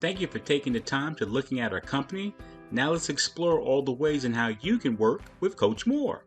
Thank you for taking the time to looking at our company. Now let's explore all the ways and how you can work with Coach Moore.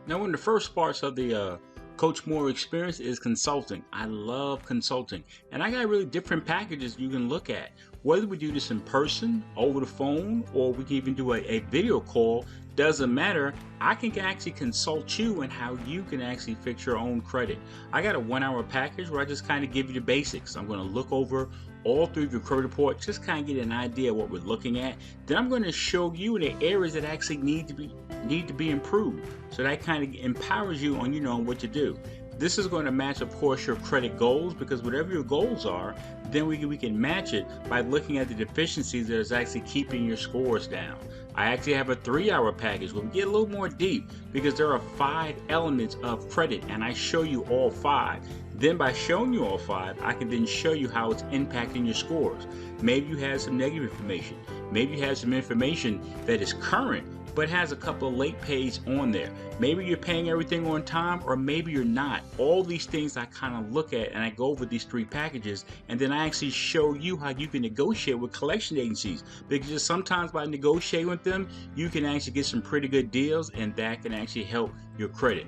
Now, one of the first parts of the Coach Moore experience is consulting. I love consulting, and I got really different packages you can look at. Whether we do this in person, over the phone, or we can even do a video call, doesn't matter. I can actually consult you and how you can actually fix your own credit. I got a 1-hour package where I just kind of give you the basics. I'm going to look over all through your credit report, just kind of get an idea of what we're looking at. Then I'm going to show you the areas that actually need to be improved. So that kind of empowers you on what to do. This is going to match, of course, your credit goals, because whatever your goals are, then we can match it by looking at the deficiencies that is actually keeping your scores down. I actually have a 3-hour package where we get a little more deep, because there are 5 elements of credit and I show you all 5. Then by showing you all 5, I can then show you how it's impacting your scores. Maybe you have some negative information. Maybe you have some information that is current but has a couple of late pays on there. Maybe you're paying everything on time, or maybe you're not. All these things I kind of look at, and I go over these 3 packages, and then I actually show you how you can negotiate with collection agencies, because sometimes by negotiating with them, you can actually get some pretty good deals, and that can actually help your credit.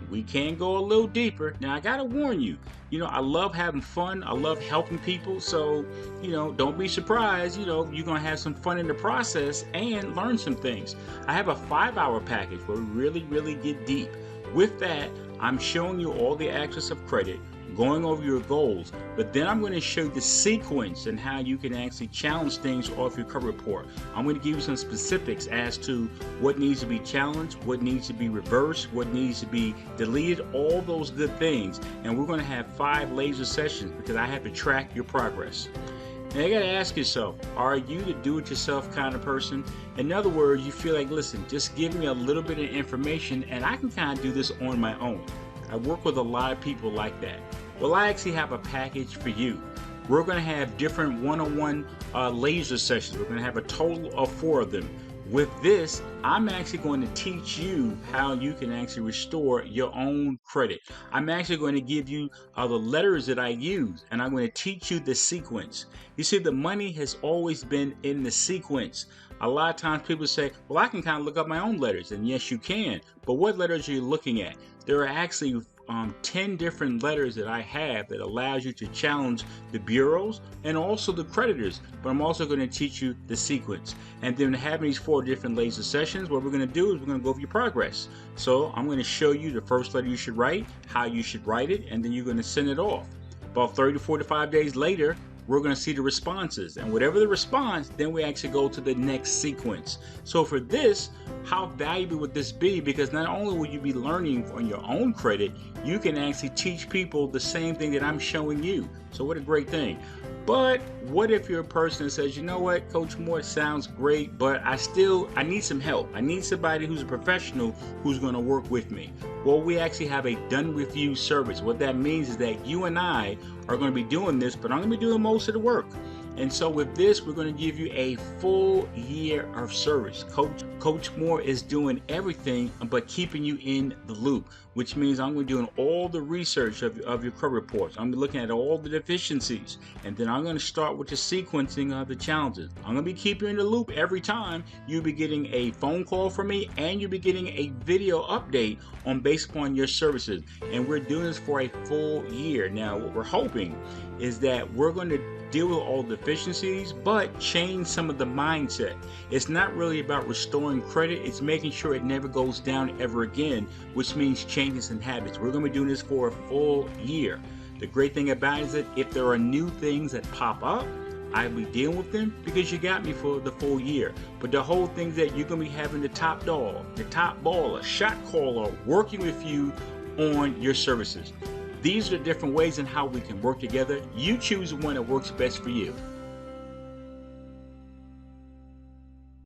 We can go a little deeper. Now, I gotta warn you, I love having fun. I love helping people. So, don't be surprised, you're gonna have some fun in the process and learn some things. I have a 5-hour package where we really get deep. With that, I'm showing you all the aspects of credit, going over your goals, but then I'm going to show you the sequence and how you can actually challenge things off your credit report. I'm going to give you some specifics as to what needs to be challenged, what needs to be reversed, what needs to be deleted, all those good things. And we're going to have 5 laser sessions because I have to track your progress. Now you got to ask yourself, are you the do-it-yourself kind of person? In other words, you feel like, listen, just give me a little bit of information and I can kind of do this on my own. I work with a lot of people like that. Well, I actually have a package for you. We're going to have different one-on-one laser sessions. We're going to have a total of 4 of them. With this, I'm actually going to teach you how you can actually restore your own credit. I'm actually going to give you the letters that I use, and I'm going to teach you the sequence. You see, the money has always been in the sequence. A lot of times people say, well, I can kind of look up my own letters, and yes, you can. But what letters are you looking at? There are actually 10 different letters that I have that allows you to challenge the bureaus and also the creditors, but I'm also going to teach you the sequence. And then having these 4 different laser sessions, what we're going to do is we're going to go over your progress. So I'm going to show you the first letter you should write, how you should write it, and then you're going to send it off. About 30 to 45 days later, we're going to see the responses, and whatever the response, then we actually go to the next sequence. So for this, how valuable would this be? Because not only will you be learning on your own credit, you can actually teach people the same thing that I'm showing you. So what a great thing. But what if you're a person that says, you know what, Coach Moore, sounds great, but I need some help. I need somebody who's a professional who's going to work with me. Well, we actually have a done with you service. What that means is that you and I are going to be doing this, but I'm going to be doing most of the work. And so with this, we're going to give you a full year of service. Coach Moore is doing everything but keeping you in the loop, which means I'm going to be doing all the research of your credit reports. I'm going to be looking at all the deficiencies, and then I'm going to start with the sequencing of the challenges. I'm going to be keeping you in the loop every time. You'll be getting a phone call from me, and you'll be getting a video update based upon your services. And we're doing this for a full year. Now, what we're hoping is that we're going to deal with all deficiencies, but change some of the mindset. It's not really about restoring credit, it's making sure it never goes down ever again, which means changing some habits. We're going to be doing this for a full year. The great thing about it is that if there are new things that pop up, I'll be dealing with them because you got me for the full year. But the whole thing is that you're going to be having the top dog, the top baller, shot caller working with you on your services. These are the different ways in how we can work together. You choose the one that works best for you.